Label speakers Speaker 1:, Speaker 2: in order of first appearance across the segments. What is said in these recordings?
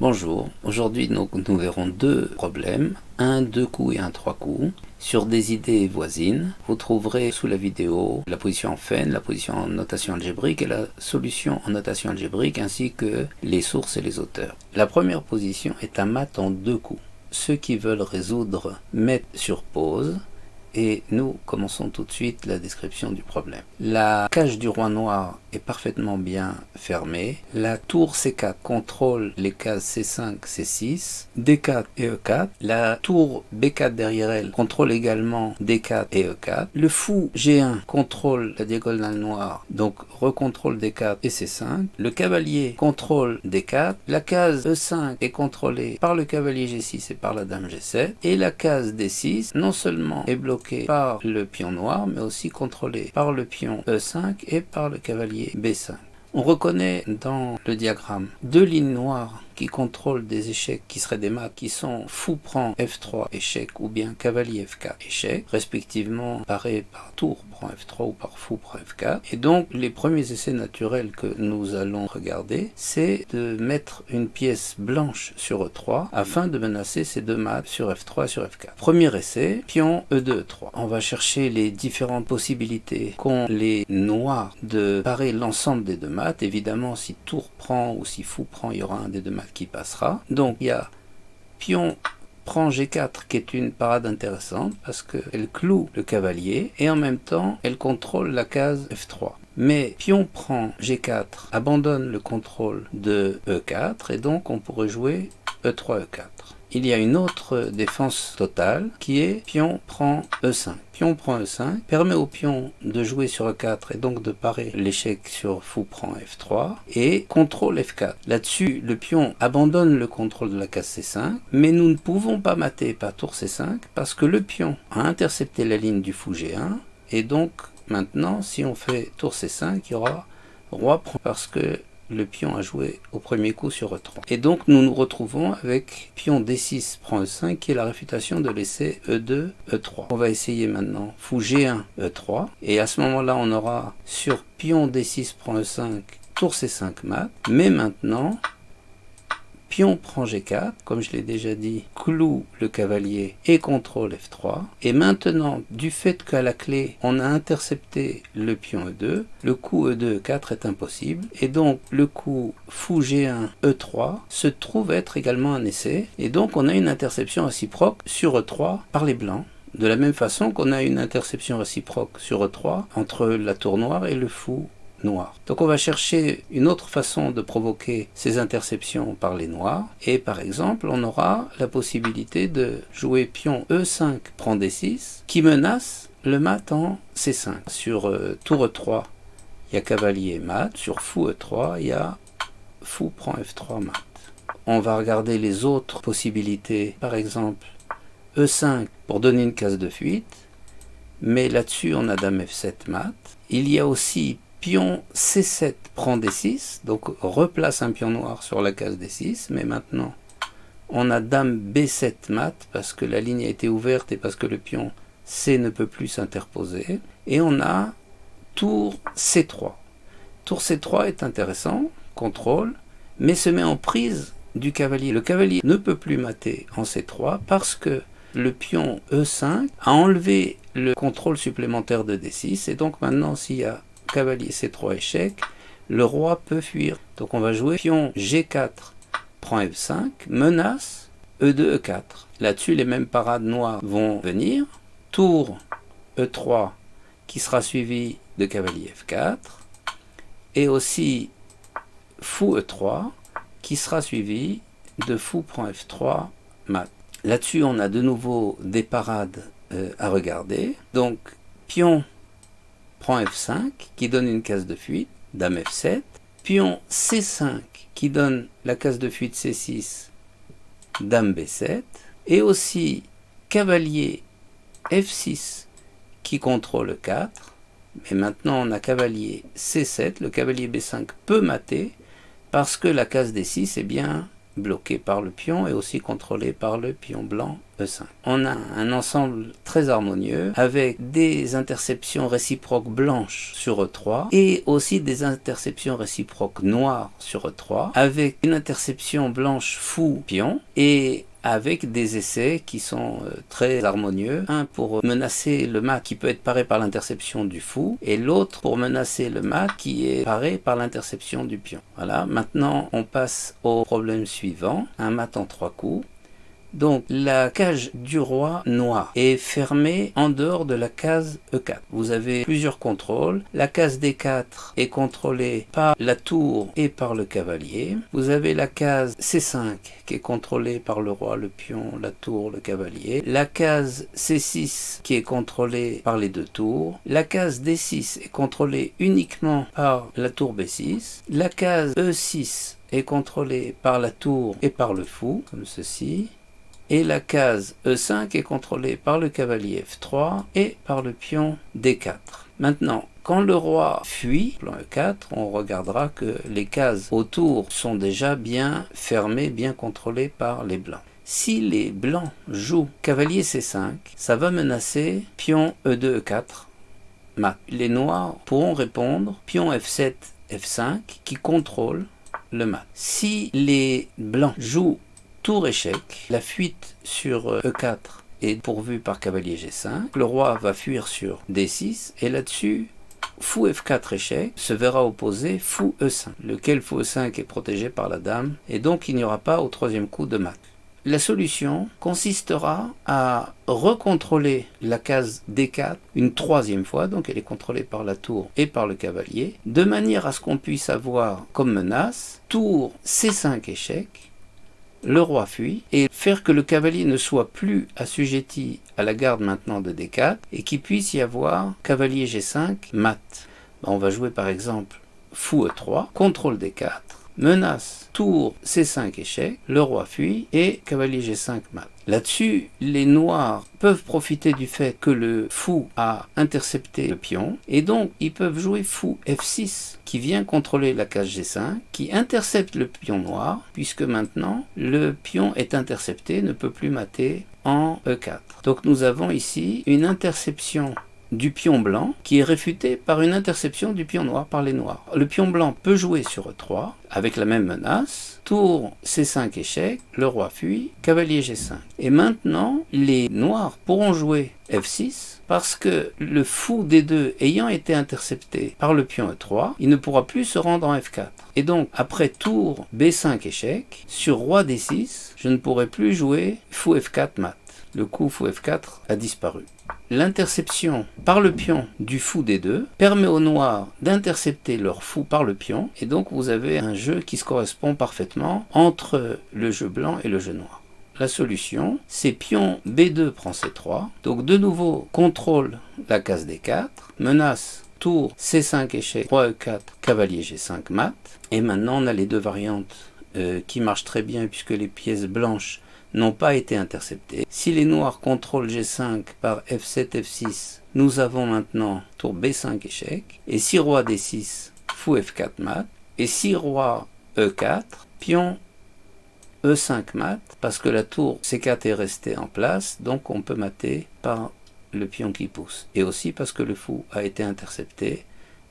Speaker 1: Bonjour, aujourd'hui nous verrons deux problèmes, un 2 coups et un 3 coups, sur des idées voisines. Vous trouverez sous la vidéo la position en Venn, la position en notation algébrique et la solution en notation algébrique ainsi que les sources et les auteurs. La première position est un mat en 2 coups. Ceux qui veulent résoudre mettent sur pause. Et nous commençons tout de suite la description du problème. La cage du roi noir est parfaitement bien fermée. La tour C4 contrôle les cases C5, C6, D4 et E4. La tour B4 derrière elle contrôle également D4 et E4. Le fou G1 contrôle la diagonale noire, donc recontrôle D4 et C5. Le cavalier contrôle D4. La case E5 est contrôlée par le cavalier G6 et par la dame G7. Et la case D6 non seulement est bloquée par le pion noir, mais aussi contrôlé par le pion E5 et par le cavalier B5. On reconnaît dans le diagramme deux lignes noires qui contrôlent des échecs qui seraient des mates, qui sont fou prend F3 échec ou bien cavalier F4 échec, respectivement parés par tour prend F3 ou par fou prend F4. Et donc les premiers essais naturels que nous allons regarder, c'est de mettre une pièce blanche sur E3 afin de menacer ces deux mates sur F3 et sur F4. Premier essai, pion E2, E3. On va chercher les différentes possibilités qu'ont les noirs de parer l'ensemble des deux mates. Évidemment, si tour prend ou si fou prend, il y aura un des deux mates qui passera. Donc il y a pion prend G4 qui est une parade intéressante parce qu'elle cloue le cavalier et en même temps elle contrôle la case F3. Mais pion prend G4 abandonne le contrôle de E4 et donc on pourrait jouer E3, E4. Il y a une autre défense totale qui est pion prend E5. Pion prend E5 permet au pion de jouer sur E4 et donc de parer l'échec sur fou prend F3 et contrôle F4. Là-dessus, le pion abandonne le contrôle de la case C5, mais nous ne pouvons pas mater par tour C5 parce que le pion a intercepté la ligne du fou G1 et donc maintenant, si on fait tour C5, il y aura roi prend parce que le pion a joué au premier coup sur E3. Et donc nous nous retrouvons avec pion D6 prend E5 qui est la réfutation de l'essai E2, E3. On va essayer maintenant fou G1, E3. Et à ce moment-là, on aura sur pion D6 prend E5, tour C5 mat. Mais maintenant, pion prend G4, comme je l'ai déjà dit, cloue le cavalier et contrôle F3. Et maintenant, du fait qu'à la clé, on a intercepté le pion E2, le coup E2, E4 est impossible. Et donc, le coup fou G1, E3 se trouve être également un essai. Et donc, on a une interception réciproque sur E3 par les blancs. De la même façon qu'on a une interception réciproque sur E3 entre la tour noire et le fou noir. Donc on va chercher une autre façon de provoquer ces interceptions par les noirs et par exemple on aura la possibilité de jouer pion E5 prend D6 qui menace le mat en C5. Sur tour E3 il y a cavalier mat, sur fou E3 il y a fou prend F3 mat. On va regarder les autres possibilités, par exemple E5 pour donner une case de fuite, mais là-dessus on a dame F7 mat. Il y a aussi pion C7 prend D6, donc replace un pion noir sur la case D6, mais maintenant on a dame B7 mat parce que la ligne a été ouverte et parce que le pion C ne peut plus s'interposer. Et on a tour C3. Tour C3 est intéressant, contrôle, mais se met en prise du cavalier. Le cavalier ne peut plus mater en C3 parce que le pion E5 a enlevé le contrôle supplémentaire de D6 et donc maintenant s'il y a cavalier C3 échec, le roi peut fuir. Donc on va jouer pion G4 prend F5, menace E2, E4. Là-dessus, les mêmes parades noires vont venir. Tour E3 qui sera suivi de cavalier F4 et aussi fou E3 qui sera suivi de fou prend F3 mat. Là-dessus, on a de nouveau des parades à regarder. Donc pion prend F5 qui donne une case de fuite, dame F7, pion C5 qui donne la case de fuite C6, dame B7, et aussi cavalier F6 qui contrôle 4, mais maintenant on a cavalier C7, le cavalier B5 peut mater parce que la case D6 est bien bloqué par le pion et aussi contrôlé par le pion blanc E5. On a un ensemble très harmonieux avec des interceptions réciproques blanches sur E3 et aussi des interceptions réciproques noires sur E3 avec une interception blanche fou pion et avec des essais qui sont très harmonieux. Un pour menacer le mat qui peut être paré par l'interception du fou et l'autre pour menacer le mat qui est paré par l'interception du pion. Voilà, maintenant on passe au problème suivant, un mat en 3 coups. Donc la cage du roi noir est fermée en dehors de la case E4. Vous avez plusieurs contrôles. La case D4 est contrôlée par la tour et par le cavalier. Vous avez la case C5 qui est contrôlée par le roi, le pion, la tour, le cavalier. La case C6 qui est contrôlée par les deux tours. La case D6 est contrôlée uniquement par la tour B6. La case E6 est contrôlée par la tour et par le fou, comme ceci. Et la case E5 est contrôlée par le cavalier F3 et par le pion D4. Maintenant, quand le roi fuit, plan E4, on regardera que les cases autour sont déjà bien fermées, bien contrôlées par les blancs. Si les blancs jouent cavalier C5, ça va menacer pion E2, E4, mat. Les noirs pourront répondre pion F7, F5 qui contrôle le mat. Si les blancs jouent tour échec, la fuite sur E4 est pourvue par cavalier G5, le roi va fuir sur D6 et là-dessus fou F4 échec se verra opposer fou E5, lequel fou E5 est protégé par la dame et donc il n'y aura pas au troisième coup de mat. La solution consistera à recontrôler la case D4 une troisième fois, donc elle est contrôlée par la tour et par le cavalier, de manière à ce qu'on puisse avoir comme menace tour C5 échec, le roi fuit, et faire que le cavalier ne soit plus assujetti à la garde maintenant de D4, et qu'il puisse y avoir cavalier G5 mat. On va jouer par exemple fou E3, contrôle D4, menace tour C5 échec, le roi fuit, et cavalier G5 mat. Là-dessus, les noirs peuvent profiter du fait que le fou a intercepté le pion, et donc ils peuvent jouer fou F6, qui vient contrôler la case G5, qui intercepte le pion noir, puisque maintenant le pion est intercepté, ne peut plus mater en E4. Donc nous avons ici une interception du pion blanc qui est réfutée par une interception du pion noir par les noirs. Le pion blanc peut jouer sur E3 avec la même menace, tour C5 échec, le roi fuit, cavalier G5. Et maintenant, les noirs pourront jouer F6 parce que le fou D2 ayant été intercepté par le pion E3, il ne pourra plus se rendre en F4. Et donc, après tour B5 échec, sur roi D6, je ne pourrai plus jouer fou F4 mat. Le coup fou F4 a disparu. L'interception par le pion du fou D2 permet aux noirs d'intercepter leur fou par le pion, et donc vous avez un jeu qui se correspond parfaitement entre le jeu blanc et le jeu noir. La solution, c'est pion B2 prend C3, donc de nouveau contrôle la case D4, menace tour C5 échec, roi E4, cavalier G5 mat, et maintenant on a les deux variantes qui marchent très bien puisque les pièces blanches n'ont pas été interceptées. Si les noirs contrôlent G5 par F7, F6, nous avons maintenant tour B5 échec, et si roi D6, fou F4 mat, et si roi E4, pion E5 mat, parce que la tour C4 est restée en place, donc on peut mater par le pion qui pousse, et aussi parce que le fou a été intercepté,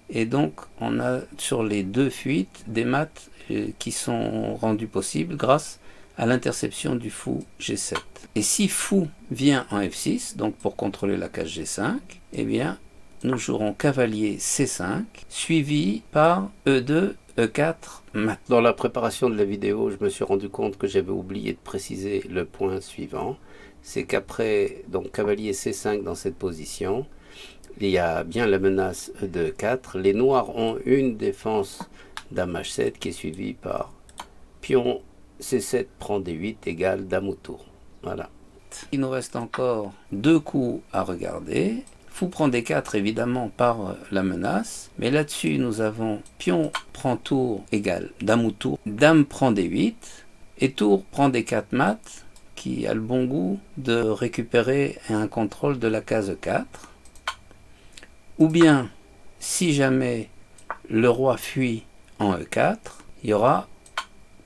Speaker 1: et donc on a sur les deux fuites des mates qui sont rendues possibles grâce à l'interception du fou G7. Et si fou vient en F6, donc pour contrôler la case G5, eh bien, nous jouerons cavalier C5, suivi par E2, E4, mat. Dans la préparation de la vidéo, je me suis rendu compte que j'avais oublié de préciser le point suivant. C'est qu'après, donc cavalier C5 dans cette position, il y a bien la menace E2, E4. Les noirs ont une défense dame H7 qui est suivie par pion C7 prend D8 égale dame au tour. Voilà. Il nous reste encore deux coups à regarder. Fou prend D4 évidemment par la menace. Mais là-dessus, nous avons pion prend tour égale dame au tour. Dame prend D8. Et tour prend D4 mat qui a le bon goût de récupérer un contrôle de la case 4. Ou bien, si jamais le roi fuit en E4, il y aura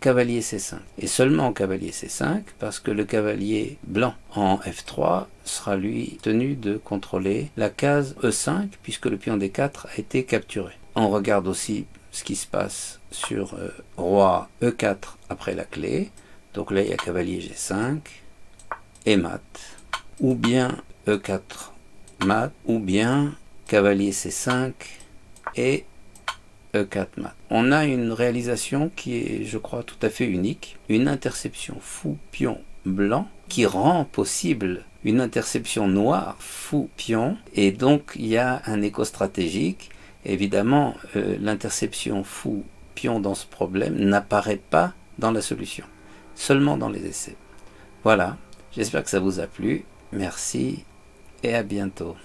Speaker 1: cavalier C5. Et seulement cavalier C5, parce que le cavalier blanc en F3 sera lui tenu de contrôler la case E5, puisque le pion D4 a été capturé. On regarde aussi ce qui se passe sur roi E4 après la clé. Donc là, il y a cavalier G5 et mat, ou bien E4 mat, ou bien cavalier C5 et E4 mat. On a une réalisation qui est, je crois, tout à fait unique. Une interception fou pion blanc qui rend possible une interception noire fou pion. Et donc, il y a un écho stratégique. Évidemment, l'interception fou pion dans ce problème n'apparaît pas dans la solution, seulement dans les essais. Voilà, j'espère que ça vous a plu. Merci et à bientôt.